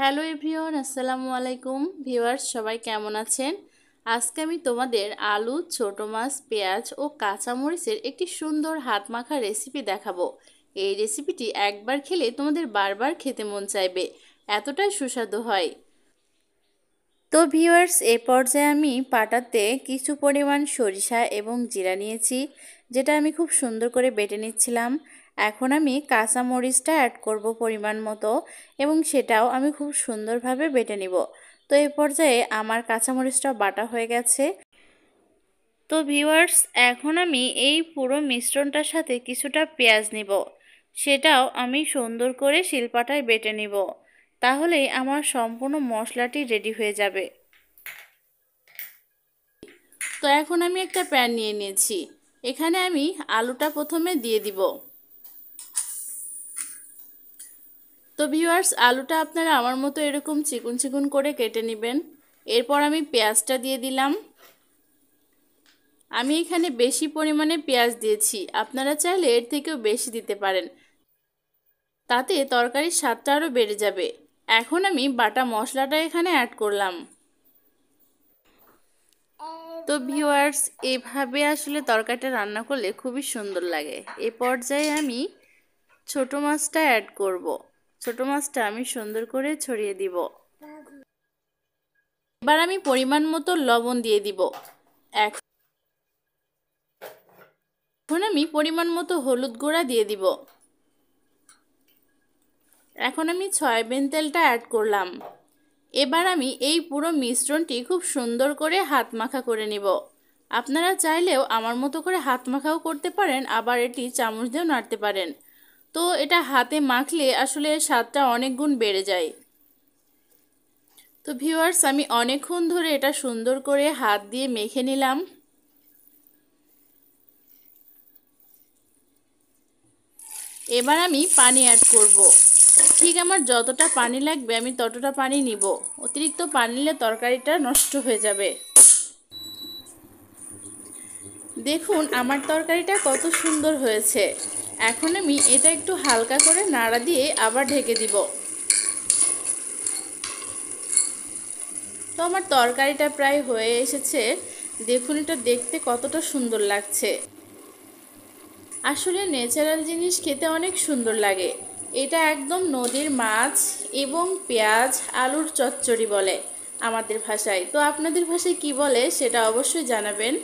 Hello everyone, আসসালামু আলাইকুম viewers, সবাই কেমন আছেন? আজকে আমি তোমাদের আলু, ছোট মাছ, পেঁয়াজ ও কাঁচামরিচের একটি সুন্দর হাত মাখা রেসিপি দেখাবো। এই রেসিপিটি একবার খেলে তোমাদের বারবার খেতে মন চাইবে, এতটাই সুস্বাদু হয়। তো ভিউয়ার্স, এ পর্যায়ে আমি পাটাতে কিছু পরিমাণ সরিষা এবং জিরা নিয়েছি, যেটা আমি খুব সুন্দর করে বেটে নিচ্ছিলাম। এখন আমি কাঁচা মরিচটা অ্যাড করব পরিমাণ মতো, এবং সেটাও আমি খুব সুন্দরভাবে বেটে নিব। তো এই পর্যায়ে আমার কাঁচা মরিচটা বাটা হয়ে গেছে। তো ভিউয়ার্স, এখন আমি এই পুরো মিশ্রণটার সাথে কিছুটা পেঁয়াজ নিব, সেটাও আমি সুন্দর করে শিলপাটায় বেটে নিব। তাহলেই আমার সম্পূর্ণ মশলাটি রেডি হয়ে যাবে। তো এখন আমি একটা প্যান নিয়ে নিয়েছি, এখানে আমি আলুটা প্রথমে দিয়ে দিব। তো ভিউয়ার্স, আলুটা আপনারা আমার মতো এরকম চিকন চিকন করে কেটে নেবেন। এরপর আমি পেঁয়াজটা দিয়ে দিলাম। আমি এখানে বেশি পরিমাণে পেঁয়াজ দিয়েছি, আপনারা চাইলে এর থেকেও বেশি দিতে পারেন, তাতে তরকারির স্বাদটা আরও বেড়ে যাবে। এখন আমি বাটা মশলাটা এখানে অ্যাড করলাম। তো ভিউয়ার্স, এভাবে আসলে তরকারিটা রান্না করলে খুবই সুন্দর লাগে। এই পর্যায়ে আমি ছোট মাছটা অ্যাড করব। ছোট মাছটা আমি সুন্দর করে ছড়িয়ে দিব। এবার আমি পরিমাণ মতো লবণ দিয়ে দিব। এখন আমি পরিমাণ মতো হলুদ গুঁড়া দিয়ে দিব। এখন আমি সয়াবিন তেলটা অ্যাড করলাম। এবার আমি এই পুরো মিশ্রণটি খুব সুন্দর করে হাত মাখা করে নিব। আপনারা চাইলেও আমার মতো করে হাত মাখাও করতে পারেন, আবার এটি চামচ দিয়েও নাড়তে পারেন। তো এটা হাতে মাখলে আসলে স্বাদটা অনেক গুণ বেড়ে যায়। তো ভিউয়ার্স, আমি অনেকক্ষণ ধরে এটা সুন্দর করে হাত দিয়ে মেখে নিলাম। এবার আমি পানি অ্যাড করব। ঠিক আমার যতটা পানি লাগবে আমি ততটা পানি নিব। অতিরিক্ত পানি নিলে তরকারিটা নষ্ট হয়ে যাবে। দেখুন আমার তরকারিটা কত সুন্দর হয়েছে। এখন আমি এটা একটু হালকা করে নাড়া দিয়ে আবার ঢেকে দিব। তো আমার তরকারিটা প্রায় হয়ে এসেছে। দেখুন এটা দেখতে কতটা সুন্দর লাগছে। আসলে ন্যাচারাল জিনিস খেতে অনেক সুন্দর লাগে। এটা একদম নদীর মাছ এবং পেঁয়াজ আলুর চচ্চড়ি বলে আমাদের ভাষায়। তো আপনাদের ভাষায় কি বলে সেটা অবশ্যই জানাবেন।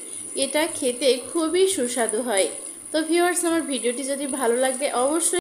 এটা খেতে খুবই সুস্বাদু হয়। তো ভিউয়ার্স, আমার ভিডিওটি যদি ভালো লাগে অবশ্যই